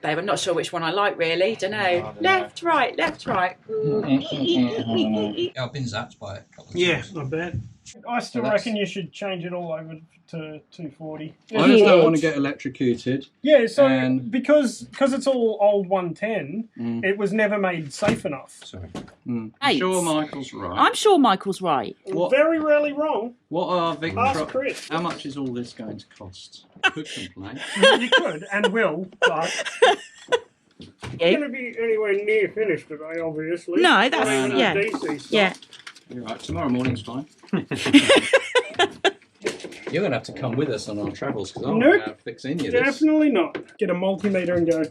Babe, I'm not sure which one I like really. Don't know. Left, right, left, right. I've been zapped by it a couple of times. Yeah, not bad. I still reckon you should change it all over to 240. I just don't want to get electrocuted. Yeah, so because it's all old 110, it was never made safe enough. Sorry. I'm sure Michael's right. I'm sure Michael's right. Very rarely wrong. What are Ask Chris. How much is all this going to cost? Could complain. You could and will, but it's going to be anywhere near finished today, obviously. No, that's yeah. DC stuff. Yeah. You're right. Tomorrow morning's fine. You're going to have to come with us on our travels because I'm not going to fix any of this. Definitely not. Get a multimeter and go,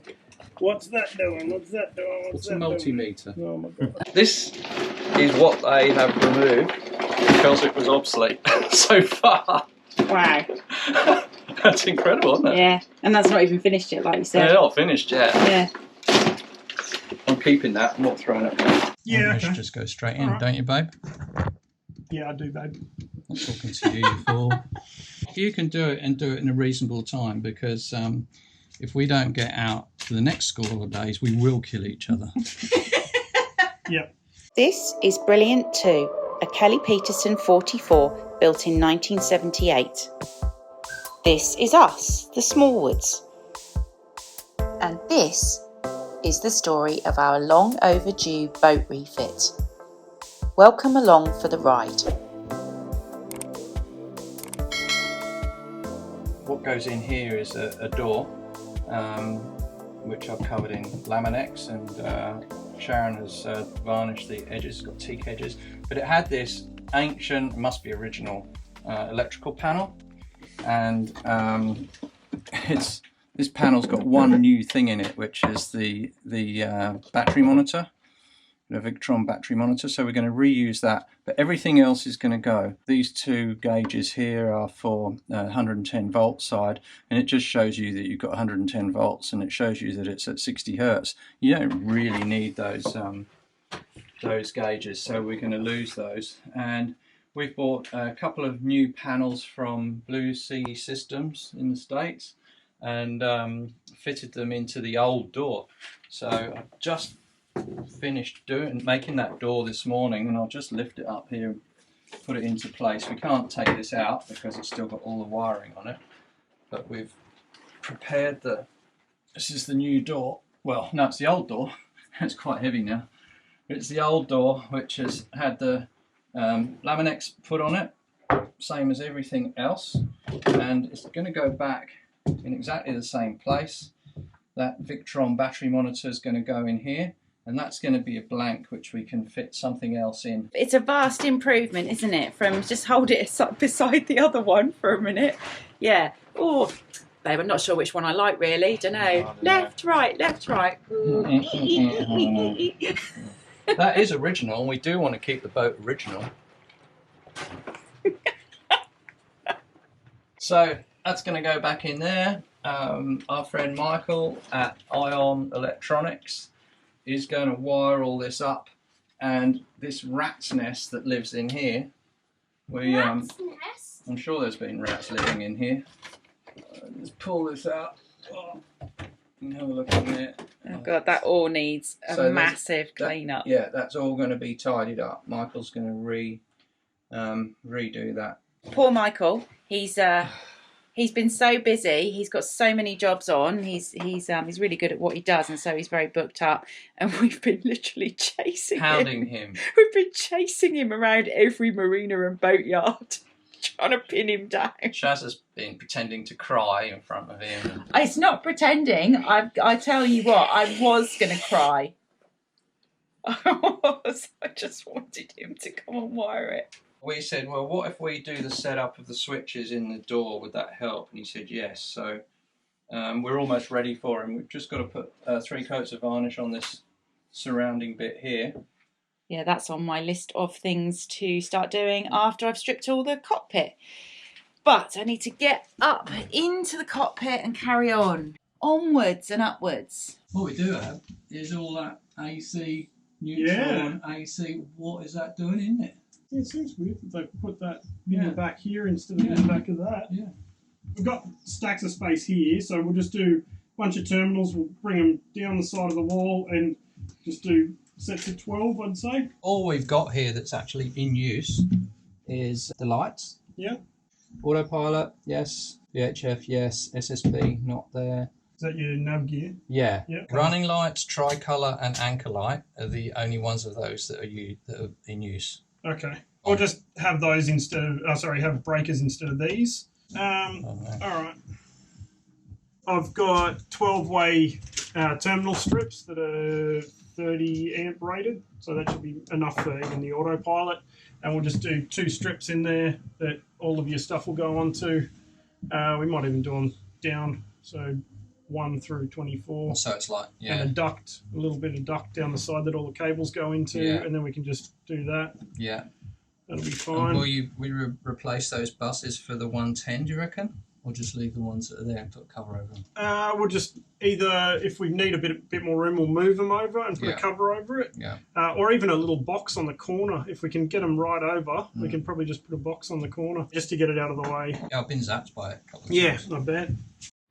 what's that doing? What's that doing? What's a multimeter? Oh my God. This is what they have removed because it was obsolete so far. Wow. That's incredible, isn't it? Yeah, and that's not even finished yet, like you said. They're not finished yet. Yeah. I'm keeping that. I'm not throwing it away. Yeah. You should just go straight in, don't you, babe? Yeah, I do, babe. I'm talking to you, you fool. If you can do it and do it in a reasonable time, because if we don't get out for the next school holidays, we will kill each other. Yep. This is Brilliant 2, a Kelly Peterson 44 built in 1978. This is us, the Smallwoods. And this is the story of our long overdue boat refit. Welcome along for the ride. What goes in here is a door, which I've covered in Laminex, and Sharon has varnished the edges. It's got teak edges, but it had this ancient, must be original, electrical panel, and this panel's got one new thing in it, which is the battery monitor, the Victron battery monitor. So we're going to reuse that, but everything else is going to go. These two gauges here are for 110 volt side, and it just shows you that you've got 110 volts, and it shows you that it's at 60 hertz. You don't really need those gauges, so we're going to lose those. And we've bought a couple of new panels from Blue Sea Systems in the States, and fitted them into the old door. So I've just finished making that door this morning, and I'll just lift it up here and put it into place. We can't take this out because it's still got all the wiring on it, but we've prepared this is the new door. Well, no, it's the old door. It's quite heavy now. It's the old door, which has had the Laminex put on it, same as everything else, and it's going to go back in exactly the same place. That Victron battery monitor is going to go in here, and that's going to be a blank which we can fit something else in. It's a vast improvement, isn't it? From just hold it beside the other one for a minute. Yeah. Oh, babe, I'm not sure which one I like really. Don't know. Left, right, left, right. That is original, and we do want to keep the boat original. So that's going to go back in there. Our friend Michael at Ion Electronics is going to wire all this up, and this rat's nest that lives in here. I'm sure there's been rats living in here. Let's pull this out. Oh, you can have a look in there. Oh God, that all needs a massive clean up. Yeah, that's all going to be tidied up. Michael's going to redo that. Poor Michael. He's been so busy. He's got so many jobs on. He's really good at what he does, and so he's very booked up. And we've been literally hounding him. We've been chasing him around every marina and boatyard, trying to pin him down. Shaz has been pretending to cry in front of him. It's not pretending. I tell you what, I was going to cry. I just wanted him to come and wire it. We said, well, what if we do the setup of the switches in the door? Would that help? And he said yes. So we're almost ready for him. We've just got to put 3 coats of varnish on this surrounding bit here. Yeah, that's on my list of things to start doing after I've stripped all the cockpit. But I need to get up into the cockpit and carry on. Onwards and upwards. What we do have is all that AC, neutron, AC. What is that doing in there? It seems weird that they've put that in the back here instead of in the back of that. Yeah. We've got stacks of space here, so we'll just do bunch of terminals. We'll bring them down the side of the wall and just do sets of 12, I'd say. All we've got here that's actually in use is the lights. Yeah. Autopilot, yes. VHF, yes. SSB, not there. Is that your nav gear? Yeah. Yeah. Running lights, tricolour and anchor light are the only ones of those that are in use. Okay. Or just have those instead of, have breakers instead of these. All right. I've got 12-way terminal strips that are 30 amp rated, so that should be enough for even the autopilot. And we'll just do 2 strips in there that all of your stuff will go onto. We might even do them down, so 1 through 24. So it's like, yeah. And a little bit of duct down the side that all the cables go into, and then we can just do that. Yeah. That'll be fine. And will we replace those buses for the 110, do you reckon? Or just leave the ones that are there and put a cover over them? We'll just either, if we need a bit more room, we'll move them over and put a cover over it. Yeah. Or even a little box on the corner. If we can get them right over, we can probably just put a box on the corner just to get it out of the way. Yeah, I've been zapped by it a couple of times. Yeah, not bad.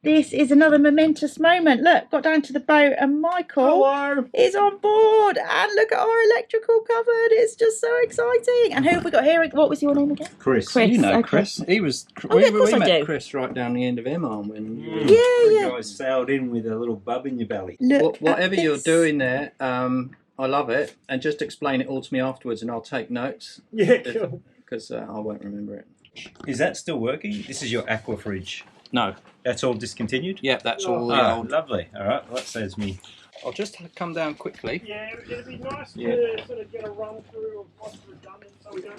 This is another momentous moment. Look, got down to the boat and Michael is on board. And look at our electrical cupboard. It's just so exciting. And who have we got here? What was your name again? Chris. You know okay. Chris. He was. Oh, yeah, of course we I met do. Chris right down the end of Emon when. You guys sailed in with a little bub in your belly. Look Whatever at you're this. doing there, I love it. And just explain it all to me afterwards, and I'll take notes Yeah, cool. because I won't remember it. Is that still working? This is your aqua fridge. No. That's all discontinued? Yep, that's all the Oh, old. lovely. All right, well, that saves me. I'll just come down quickly. Yeah, it'd be nice Yeah. to sort of get a run through of what's redundant so we don't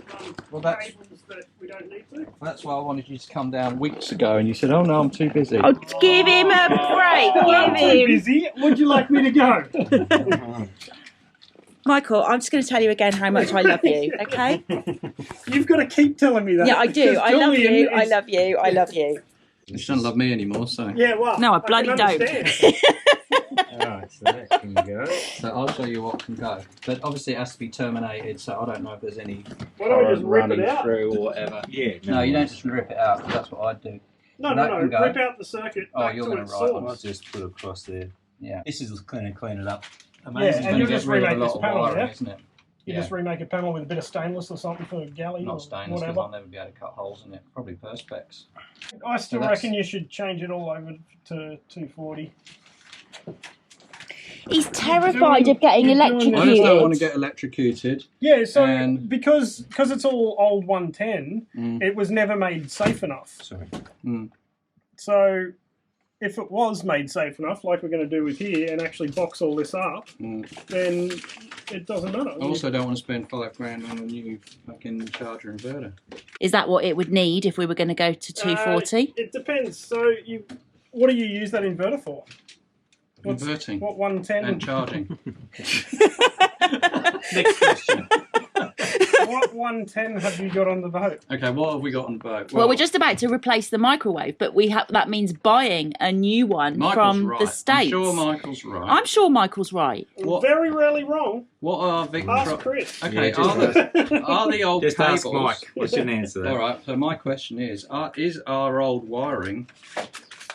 run cables that we don't need to. That's why I wanted you to come down weeks ago, and you said, "Oh no, I'm too busy." Oh, give him a break. I'm Give too him. busy. Would you like me to go? Michael, I'm just going to tell you again how much I love you, okay? You've got to keep telling me that. Yeah, I do. because I love Julian you. I is- love you. I love you. She doesn't love me anymore, so. Yeah, well. No, I bloody can don't. understand. Alright, so that can go. So I'll show you what can go. But obviously it has to be terminated, so I don't know if there's any Why don't we current just rip running it out? through or whatever. Yeah. No, you don't just rip it out, 'cause that's what I'd do. No, That can go. rip out the circuit Oh, back you're to gonna its write source. on I'll just put it across there. Yeah. This is going to clean it up. Yeah, Amazing. and Gonna you'll get just rid of a remake lot this of panel, wiring, yeah? isn't it? You Yeah. just remake a panel with a bit of stainless or something for a galley Not or stainless, because whatever. I'll never be able to cut holes in it. Probably perspex. I still So that's- reckon you should change it all over to 240. He's terrified of getting you're doing I just don't want electrocuted. to get electrocuted. Yeah, so And- because it's all old 110, Mm. it was never made safe enough. Sorry. Mm. So if it was made safe enough, like we're going to do with here, and actually box all this up, Mm. then it doesn't matter. I also don't want to spend $5,000 on a new fucking charger inverter. Is that what it would need if we were going to go to 240? It depends. So what do you use that inverter for? Converting What 110? and charging. Next question. What 110 have you got on the boat? Okay, what have we got on the boat? Well, we're just about to replace the microwave, but that means buying a new one Michael's from right. the States. I'm sure Michael's right. I'm sure Michael's right. What- Very rarely wrong. What are Ask Victron? Chris. Okay, Yeah, are the old Just cables? ask Mike. What's your answer there? All right. So my question is our old wiring?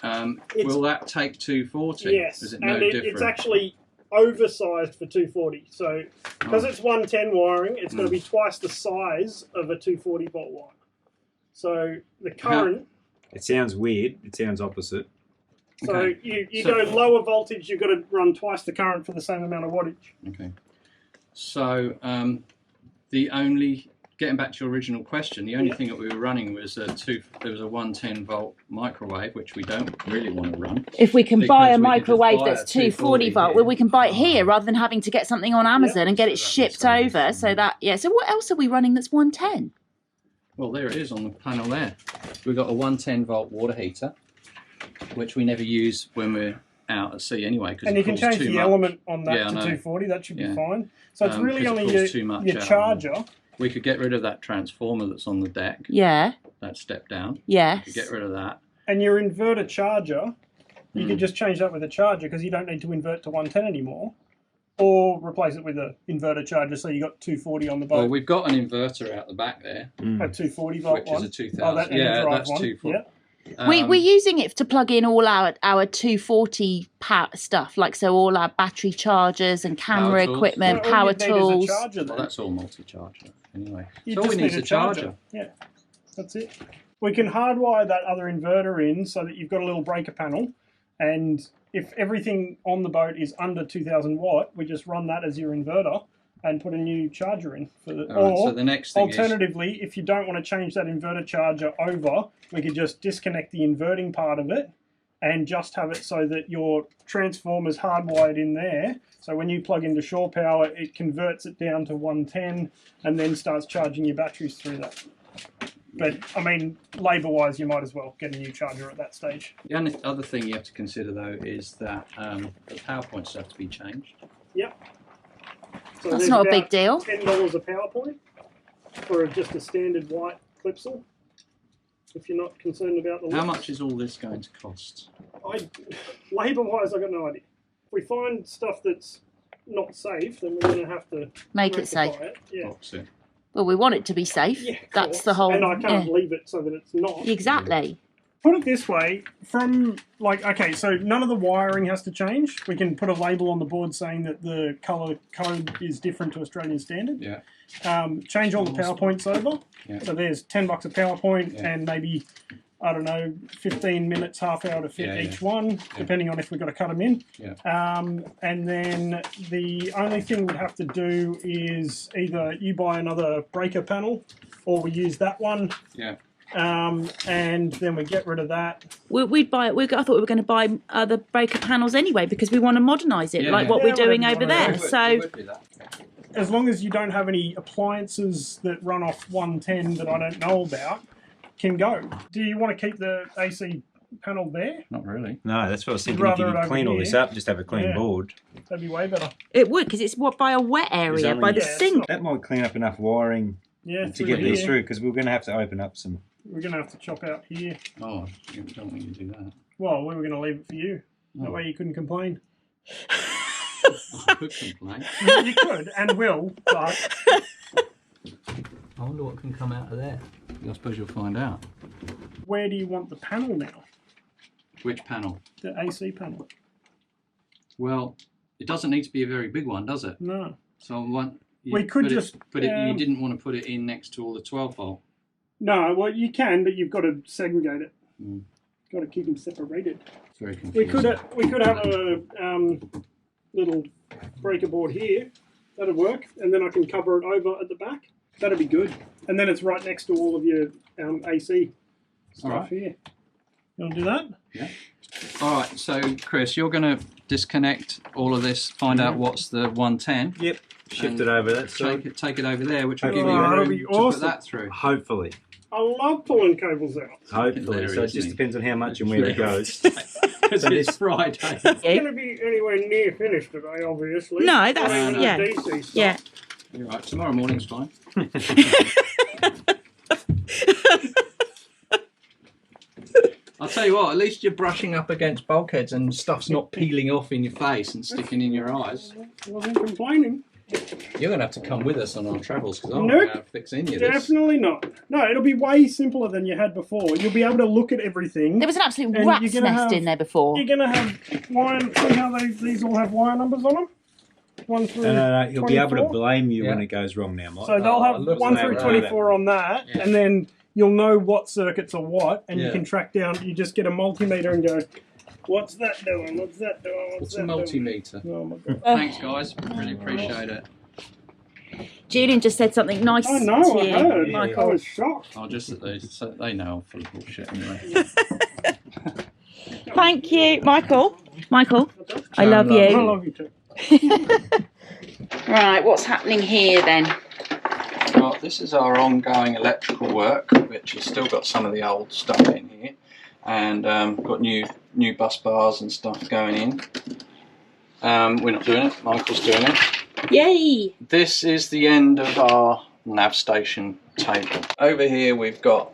Will that take 240? Yes, Is it and no different? it's actually oversized for 240. So because it's 110 wiring, it's going to be twice the size of a 240 volt wire. So the current. It sounds weird. It sounds opposite. So Okay. you So- go lower voltage, you've got to run twice the current for the same amount of wattage. Okay. So getting back to your original question, the only thing that we were running was there was a 110 volt microwave, which we don't really want to run. If we can Because buy a we could just microwave buy a that's 240 volt, here. well, we can buy it here rather than having to get something on Amazon and get it So that shipped makes sense. over. So that, yeah. So what else are we running that's 110? Well, there it is on the panel there. We've got a 110 volt water heater, which we never use when we're out at sea anyway. And you can change the element on that Yeah, I to know. 240. That should be Yeah. fine. So it's really 'cause it only pulls too much your out. charger. We could get rid of that transformer that's on the deck, Yeah. that step down. Yes. We could get rid of that. And your inverter charger, you Hmm. could just change that with a charger because you don't need to invert to 110 anymore. Or replace it with an inverter charger so you got 240 on the boat. Well, we've got an inverter out the back there, A 240 volt which one. is a 2000. Oh, that energy Yeah, drive that's one. 240. Yeah. We're using it to plug in all our 240 stuff, like so all our battery chargers and camera equipment, power tools. Well, that's all multi-charger anyway. You So all we just need is a charger. Yeah, that's it. We can hardwire that other inverter in so that you've got a little breaker panel, and if everything on the boat is under 2000 watt, we just run that as your inverter and put a new charger in. So the next thing alternatively, if you don't want to change that inverter charger over, we could just disconnect the inverting part of it and just have it so that your transformer's hardwired in there. So when you plug into shore power, it converts it down to 110 and then starts charging your batteries through that. But, I mean, labour-wise, you might as well get a new charger at that stage. The only other thing you have to consider, though, is that the power points have to be changed. Yep. So that's not a big deal. $10 a power point for just a standard white clipsal, if you're not concerned about the looks. How much is all this going to cost? Labour-wise, I've got no idea. If we find stuff that's not safe, then we're going to have to make it safe. Yeah. Well, we want it to be safe. Yeah, that's the whole. And I can't leave it so that it's not. Exactly. Put it this way, from okay, so none of the wiring has to change. We can put a label on the board saying that the colour code is different to Australian standard. Yeah. Change all the PowerPoints over. Yeah. So there's $10 a PowerPoint and maybe, I don't know, 15 minutes, half hour to fit each one, depending on if we've got to cut them in. Yeah. And then the only thing we'd have to do is either you buy another breaker panel or we use that one. Yeah. And then we get rid of that. We'd buy it. I thought we were going to buy other breaker panels anyway because we want to modernise it, what we're doing over there. So, as long as you don't have any appliances that run off 110 that I don't know about, can go. Do you want to keep the AC panel there? Not really. No, that's what I was thinking. If you could clean all this up, just have a clean board. That'd be way better. It would, because it's by a wet area, by the sink. That might clean up enough wiring to get these through, because we're going to have to open up some. We're going to have to chop out here. Oh, you don't want you to do that. Well, we were going to leave it for you. That way you couldn't complain. I could complain. You could and will, but... I wonder what can come out of there. I suppose you'll find out. Where do you want the panel now? Which panel? The AC panel. Well, it doesn't need to be a very big one, does it? No. So we could just... you didn't want to put it in next to all the 12 volt. No, well, you can, but you've got to segregate it. Got to keep them separated. It's very confusing. We could have a little breaker board here. That'd work, and then I can cover it over at the back. That'd be good. And then it's right next to all of your AC stuff here. You want to do that? Yeah. All right, so Chris, you're going to disconnect all of this, find out what's the 110. Yep. Shift it over. That's take it over there, which will give you room to awesome. put that through. Hopefully. I love pulling cables out. Hopefully. So it just depends on how much and where it goes. Because it's Friday. It's going to be anywhere near finished today, obviously. No, that's DC stuff. Yeah. You're right. Tomorrow morning's fine. I'll tell you what, at least you're brushing up against bulkheads and stuff's not peeling off in your face and sticking in your eyes. I wasn't complaining. You're going to have to come with us on our travels because I'm going to fix any of this. Definitely not. No, it'll be way simpler than you had before. You'll be able to look at everything. There was an absolute rat's nest in there before. You're going to have wire, see how these all have wire numbers on them? 1 through No. He'll 24? be able to blame you when it goes wrong now, Mike. So they'll have 1 through 24 on that, and then you'll know what circuits are what, and you can track down. You just get a multimeter and go, what's that doing? What's that doing? What's a multimeter? Oh my God. Thanks, guys. Really appreciate it. Julian just said something nice I know, to I you, heard. Michael. I was shocked. Oh, just that they know I'm full of bullshit anyway. Thank you, Michael. Michael, I love you. I love you too. Right, what's happening here then? Right, this is our ongoing electrical work, which has still got some of the old stuff in here, and got new bus bars and stuff going in. We're not doing it. Michael's doing it. Yay! This is the end of our nav station table. Over here we've got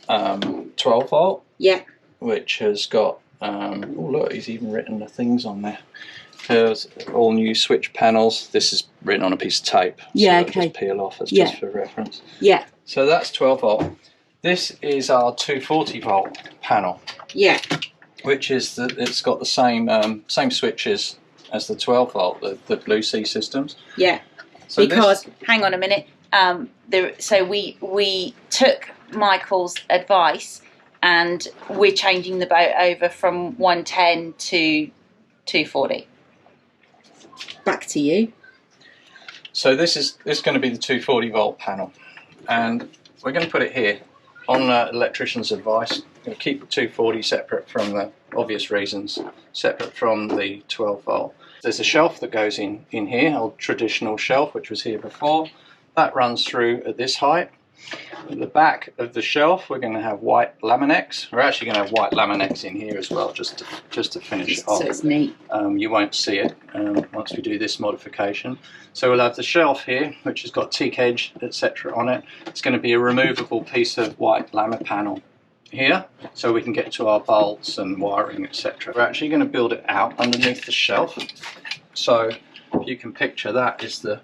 12 volt. Yeah. Which has got oh look, he's even written the things on there. There's all new switch panels. This is written on a piece of tape. Yeah, so okay. Just peel off. It's just for reference. Yeah. So that's 12 volt. This is our 240 volt panel. Yeah. Which is it's got the same same switches as the 12 volt, the Blue Sea systems. Yeah. So because hang on a minute, so we took Michael's advice and we're changing the boat over from 110 to 240. Back to you. So this is going to be the 240 volt panel, and we're going to put it here on electrician's advice. We're going to keep the 240 separate from the obvious reasons, separate from the 12 volt. There's a shelf that goes in here, old traditional shelf which was here before. That runs through at this height. At the back of the shelf we're going to have white Laminex. We're actually going to have white Laminex in here as well, just to finish it off. So it's neat. You won't see it once we do this modification. So we'll have the shelf here, which has got teak edge, etc. on it. It's going to be a removable piece of white laminar panel here, so we can get to our bolts and wiring, etc. We're actually going to build it out underneath the shelf. So if you can picture that is the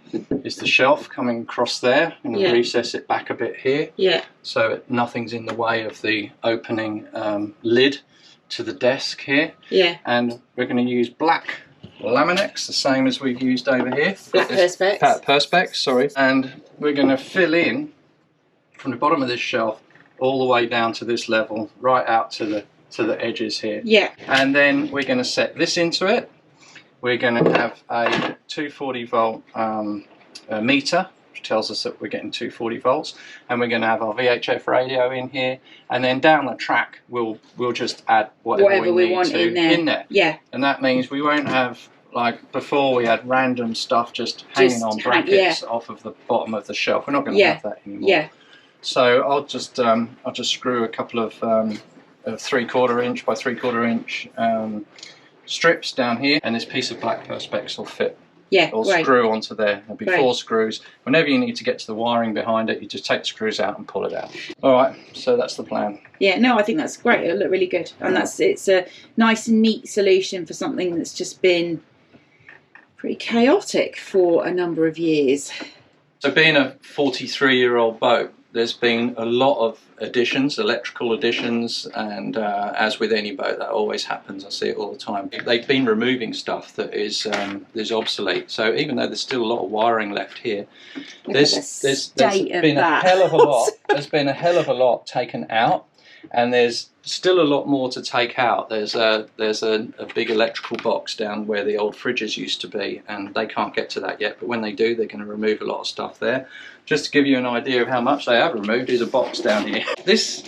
shelf coming across there, and we'll recess it back a bit here. Yeah. So nothing's in the way of the opening lid to the desk here. Yeah. And we're going to use black Laminex, the same as we've used over here. Black Perspex. Perspex, sorry. And we're going to fill in from the bottom of this shelf all the way down to this level, right out to the edges here. Yeah. And then we're going to set this into it. We're going to have a 240 volt meter, which tells us that we're getting 240 volts, and we're going to have our VHF radio in here, and then down the track we'll just add whatever we want to in there. Yeah. And that means we won't have, like before we had random stuff just hanging on brackets off of the bottom of the shelf. We're not going to have that anymore. Yeah. So I'll just screw a couple of 3/4 inch by 3/4 inch strips down here, and this piece of black Perspex will fit. Yeah, It'll screw onto there. There'll be 4 screws. Whenever you need to get to the wiring behind it, you just take the screws out and pull it out. All right, so that's the plan. Yeah, no, I think that's great. It'll look really good, and it's a nice and neat solution for something that's just been pretty chaotic for a number of years. So being a 43-year-old boat, there's been a lot of additions, electrical additions, and as with any boat, that always happens. I see it all the time. They've been removing stuff that is obsolete. So even though there's still a lot of wiring left here, there's been a hell of a lot. There's been a hell of a lot taken out, and there's still a lot more to take out. There's a big electrical box down where the old fridges used to be, and they can't get to that yet. But when they do, they're going to remove a lot of stuff there. Just to give you an idea of how much they have removed, is a box down here. This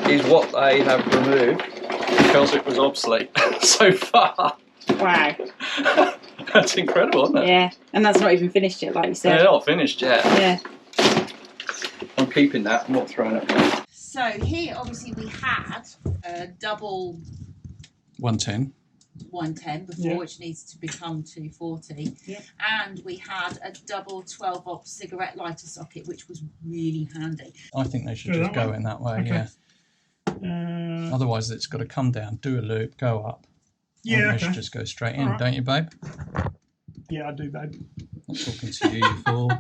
is what they have removed because it was obsolete so far. Wow. That's incredible, isn't it? Yeah, and that's not even finished yet, like you said. They're not finished yet. Yeah. I'm keeping that, I'm not throwing it away. So here, obviously, we had a double 110 before, which needs to become 240. Yeah. And we had a double 12 volt cigarette lighter socket, which was really handy. I think they should just go in that way, yeah. Otherwise, it's got to come down, do a loop, go up. Yeah, they should just go straight in, don't you, babe? Yeah, I do, babe. I'm talking to you, you fool.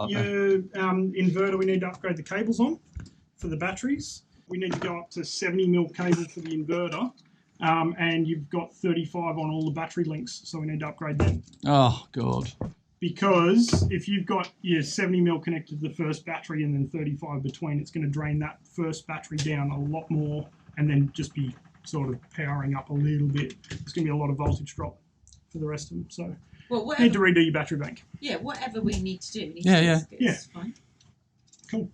Your inverter, we need to upgrade the cables on for the batteries. We need to go up to 70mm cable for the inverter. And you've got 35 on all the battery links, so we need to upgrade them. Oh, God. Because if you've got your 70mm connected to the first battery and then 35 between, it's going to drain that first battery down a lot more and then just be sort of powering up a little bit. There's going to be a lot of voltage drop for the rest of them. So you need to redo your battery bank. Yeah, whatever we need to do. It's fine. Cool.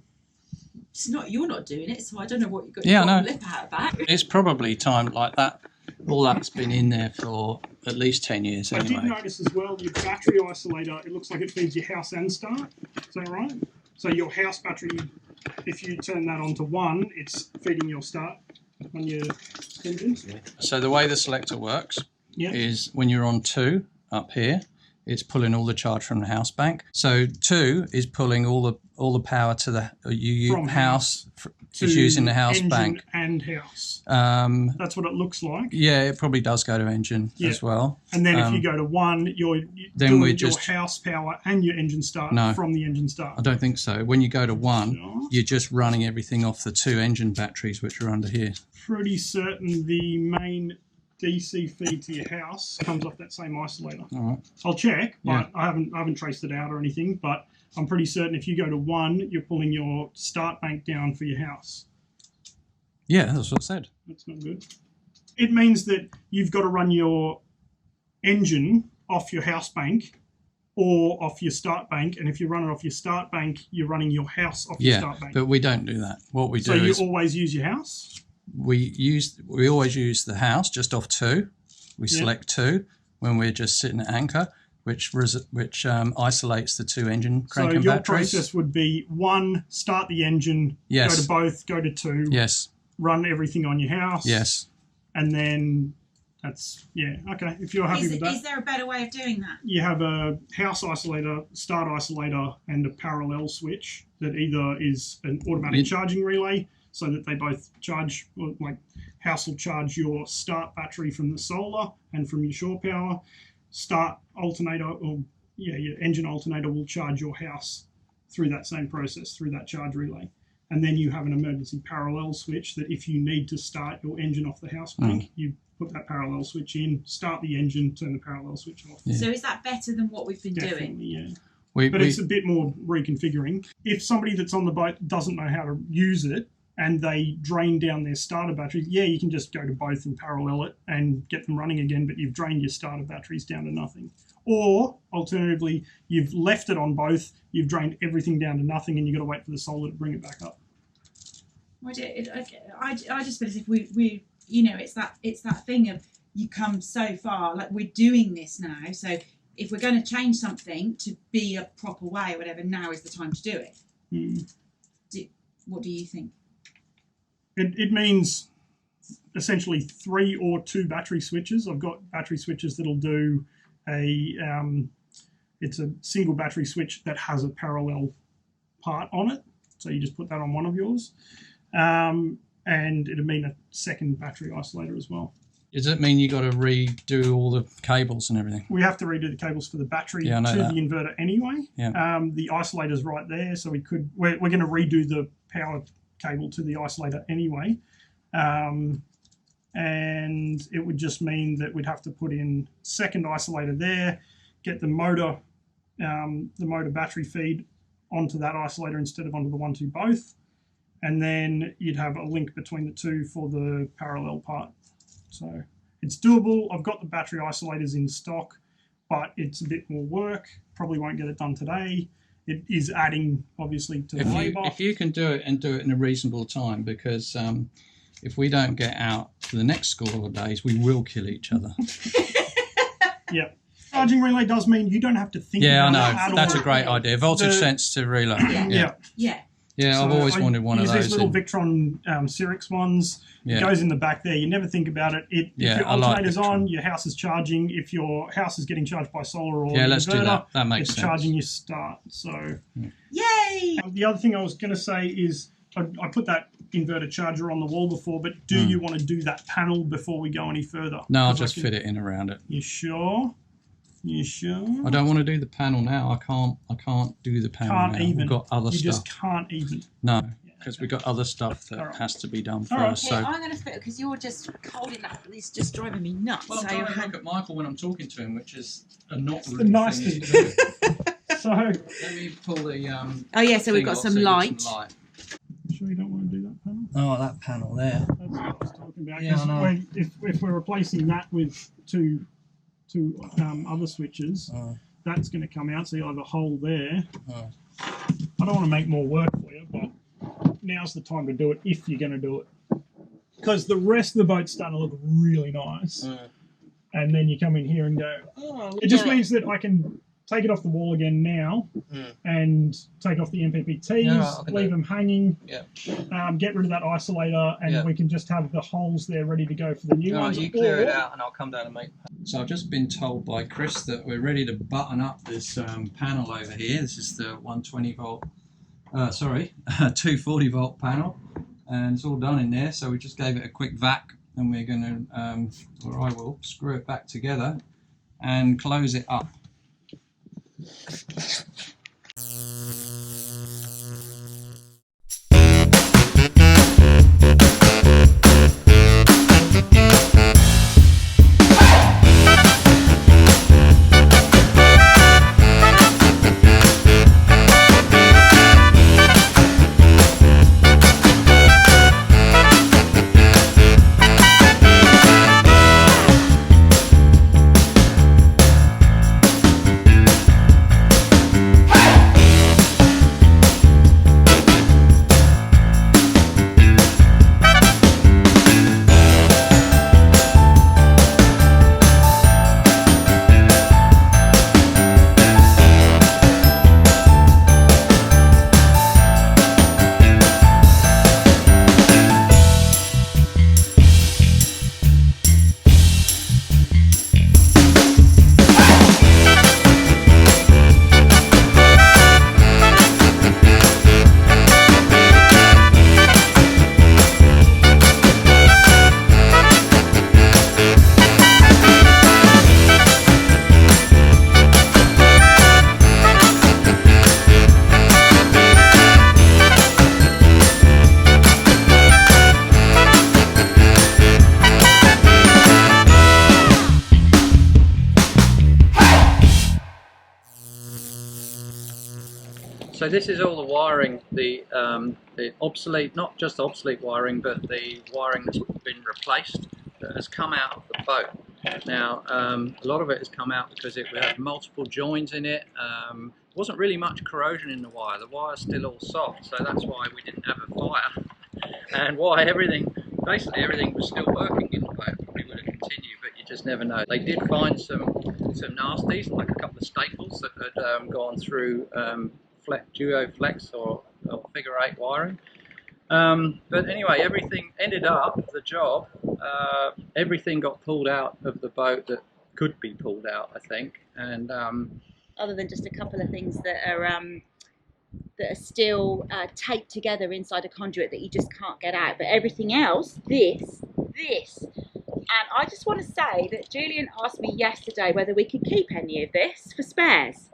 It's not, you're not doing it, so I don't know what you've got to lip out about. It's probably timed like that. All that's been in there for at least 10 years anyway. I did notice as well, your battery isolator, it looks like it feeds your house and start. Is that right? So your house battery, if you turn that on to 1, it's feeding your start on your engines. So the way the selector works is when you're on 2 up here, it's pulling all the charge from the house bank. So 2 is pulling all the power to the From house. to Is using the house engine bank and house. That's what it looks like. Yeah, it probably does go to engine as well. And then if you go to 1, you're doing your house power and your engine start from the engine start. I don't think so. When you go to 1, you're just running everything off the 2 engine batteries, which are under here. Pretty certain the main DC feed to your house comes off that same isolator. All right. I'll check, but I haven't traced it out or anything. But I'm pretty certain if you go to 1, you're pulling your start bank down for your house. Yeah, that's what I said. That's not good. It means that you've got to run your engine off your house bank or off your start bank, and if you run it off your start bank, you're running your house off your start bank. But we don't do that. What we do is... So you always use your house? We always use the house just off 2. We select 2 when we're just sitting at anchor, which isolates the 2 engine cranking batteries. So your process would be 1, start the engine, go to both, go to 2, run everything on your house. Yes. And then that's, okay, if you're happy with that. Is there a better way of doing that? You have a house isolator, start isolator, and a parallel switch that either is an automatic charging relay, so that they both charge, like house will charge your start battery from the solar and from your shore power. Start alternator, your engine alternator will charge your house through that same process, through that charge relay. And then you have an emergency parallel switch that if you need to start your engine off the house bank, you put that parallel switch in, start the engine, turn the parallel switch off. So is that better than what we've been doing? Yeah. But it's a bit more reconfiguring. If somebody that's on the boat doesn't know how to use it, and they drain down their starter batteries, you can just go to both and parallel it and get them running again, but you've drained your starter batteries down to nothing. Or, alternatively, you've left it on both, you've drained everything down to nothing, and you've got to wait for the solar to bring it back up. I just feel as if we it's that thing of you come so far, like we're doing this now, so if we're going to change something to be a proper way or whatever, now is the time to do it. What do you think? It means essentially 3 or 2 battery switches. I've got battery switches that'll do it's a single battery switch that has a parallel part on it. So you just put that on one of yours. And it'll mean a second battery isolator as well. Does it mean you got to redo all the cables and everything? We have to redo the cables for the battery to the inverter anyway. Yeah. The isolator's right there, so we're going to redo the power cable to the isolator anyway, and it would just mean that we'd have to put in second isolator there, get the motor battery feed onto that isolator instead of onto the 1-2 both, and then you'd have a link between the 2 for the parallel part. So it's doable. I've got the battery isolators in stock, but it's a bit more work. Probably won't get it done today. It is adding, obviously, to the labour. If you can do it and do it in a reasonable time, because if we don't get out for the next school of days, we will kill each other. Yeah. Charging relay does mean you don't have to think about it at all. Yeah, I know. That's a great idea. Voltage sensitive relay. Yeah, I've always wanted one of those. These little Victron Cyrix ones. It goes in the back there. You never think about it. If your alternator's on, your house is charging. If your house is getting charged by solar or let's inverter, do that. That makes sense. It's charging your start. So, yay! The other thing I was going to say is I put that inverter charger on the wall before, but do you want to do that panel before we go any further? No, I'll just fit it in around it. You sure? You sure? I don't want to do the panel now. I can't do the panel now. We've got other stuff. You just can't even. No, because we've got other stuff that has to be done first. Okay, I'm going to fit it because you're just holding that. It's just driving me nuts. Well, I'm trying to look at Michael when I'm talking to him, which is not really the nice thing to do. So let me pull the. So we've got some light. Sure you don't want to do that panel? Oh, that panel there. That's what I was talking about. Yeah, I know. If we're replacing that with two other switches, that's going to come out, so you'll have a hole there. I don't want to make more work for you, but now's the time to do it if you're going to do it. Because the rest of the boat's starting to look really nice. And then you come in here and go, it just means that I can take it off the wall again now and take off the MPPTs, leave them hanging, get rid of that isolator, and we can just have the holes there ready to go for the new ones. You clear it out and I'll come down and make. So I've just been told by Chris that we're ready to button up this panel over here. This is the 120 volt, 240 volt panel, and it's all done in there. So we just gave it a quick vac, and we're going to, or I will, screw it back together and close it up. So this is all the wiring, the obsolete, not just obsolete wiring, but the wiring that's been replaced that has come out of the boat. Now, a lot of it has come out because we had multiple joins in it. Wasn't really much corrosion in the wire. The wire's still all soft, so that's why we didn't have a fire, and why basically everything was still working in the boat. Probably would have continued, but you just never know. They did find some nasties, like a couple of staples that had gone through duo flex or figure 8 wiring. But anyway, everything ended up, the job, everything got pulled out of the boat that could be pulled out, I think. And other than just a couple of things that are still taped together inside a conduit that you just can't get out. But everything else, this. And I just want to say that Julian asked me yesterday whether we could keep any of this for spares.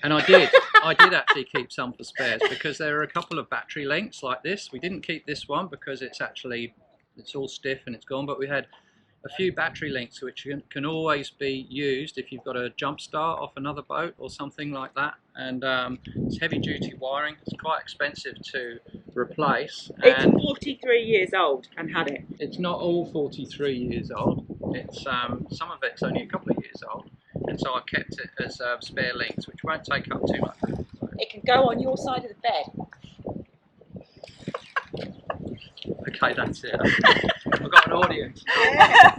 And I did. I did actually keep some for spares, because there are a couple of battery links like this. We didn't keep this one because it's all stiff and it's gone, but we had a few battery links which can always be used if you've got a jump start off another boat or something like that. And it's heavy duty wiring. It's quite expensive to replace. It's 43 years old and had it. It's not all 43 years old. It's some of it's only a couple of years old. And so I kept it as spare links, which won't take up too much room. So. It can go on your side of the bed. Okay, that's it. I've got an audience. Yeah.